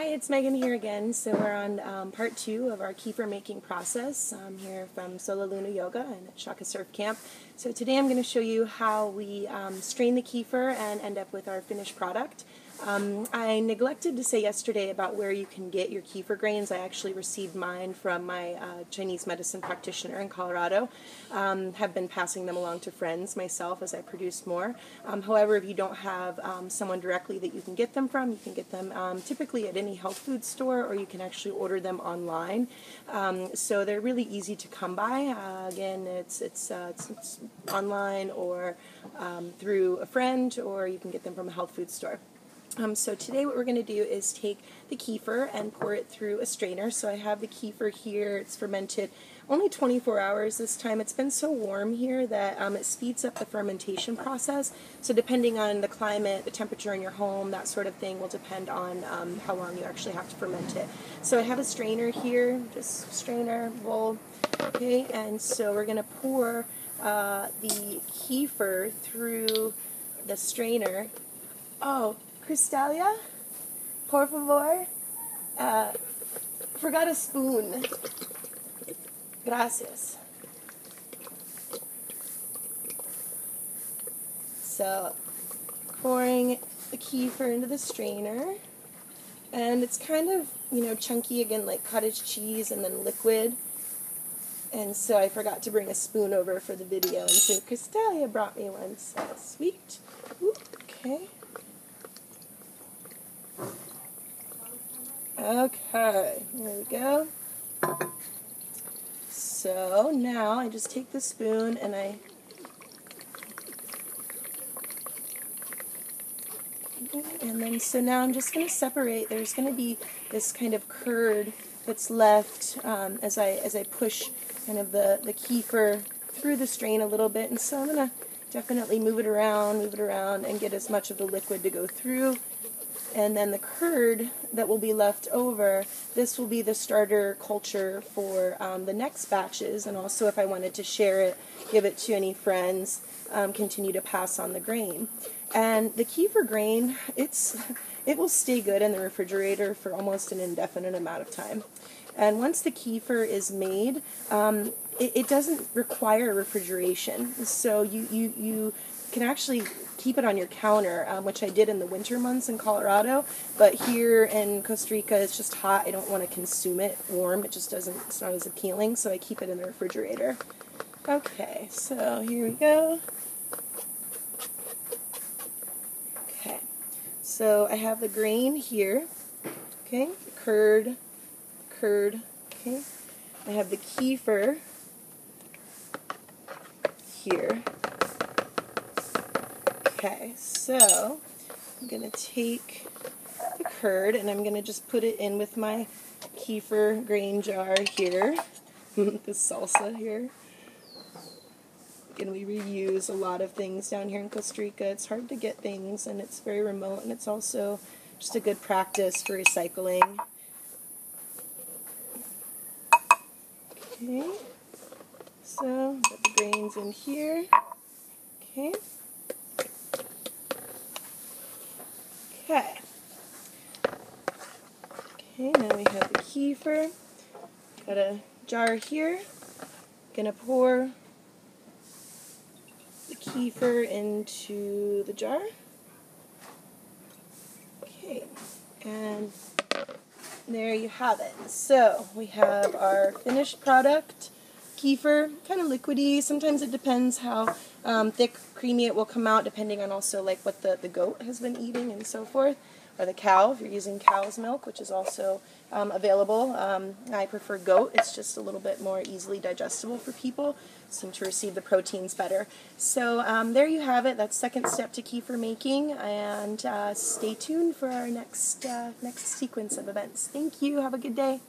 Hi, it's Megan here again. So we're on part 2 of our kefir making process. I'm here from Sola Luna Yoga and at Shaka Surf Camp. So today I'm going to show you how we strain the kefir and end up with our finished product. I neglected to say yesterday about where you can get your kefir grains. I actually received mine from my Chinese medicine practitioner in Colorado. Have been passing them along to friends myself as I produce more. However, if you don't have someone directly that you can get them from, you can get them typically at any health food store, or you can actually order them online. So they're really easy to come by. Again, it's online or through a friend, or you can get them from a health food store. So today what we're going to do is take the kefir and pour it through a strainer. So I have the kefir here. It's fermented only 24 hours this time. It's been so warm here that it speeds up the fermentation process. So depending on the climate, the temperature in your home, that sort of thing will depend on how long you actually have to ferment it. So I have a strainer here, just strainer, bowl. Okay, and so we're going to pour the kefir through the strainer. Oh, Cristalia, por favor, forgot a spoon. Gracias. So, pouring the kefir into the strainer, and it's kind of, chunky again, like cottage cheese, and then liquid. And so I forgot to bring a spoon over for the video, and so Cristalia brought me one, so sweet. Ooh, okay. Okay, there we go. So now I just take the spoon and so now I'm just going to separate. There's going to be this kind of curd that's left as I push kind of the kefir through the strain a little bit, and so I'm going to definitely move it around and get as much of the liquid to go through. And then the curd that will be left over, this will be the starter culture for the next batches, and also if I wanted to share it, give it to any friends, continue to pass on the grain. And the kefir grain, it will stay good in the refrigerator for almost an indefinite amount of time. And once the kefir is made, it doesn't require refrigeration. So you can actually keep it on your counter, which I did in the winter months in Colorado, but here in Costa Rica it's just hot. I don't want to consume it warm. It's not as appealing, so I keep it in the refrigerator. Okay, so here we go. Okay, so I have the grain here, okay, curd, okay, I have the kefir here. Okay, so I'm going to take the curd and I'm going to just put it in with my kefir grain jar here, the salsa here. Again, we reuse a lot of things down here in Costa Rica. It's hard to get things, and it's very remote, and it's also just a good practice for recycling. Okay, so put the grains in here. Okay. Okay. Okay, now we have the kefir. Got a jar here. Gonna pour the kefir into the jar. Okay, and there you have it. So we have our finished product. Kefir, kind of liquidy. Sometimes it depends how thick, creamy it will come out, depending on also like what the goat has been eating and so forth, or the cow, if you're using cow's milk, which is also available. I prefer goat. It's just a little bit more easily digestible for people, seem to receive the proteins better. So there you have it. That's second step to kefir making, and stay tuned for our next sequence of events. Thank you. Have a good day.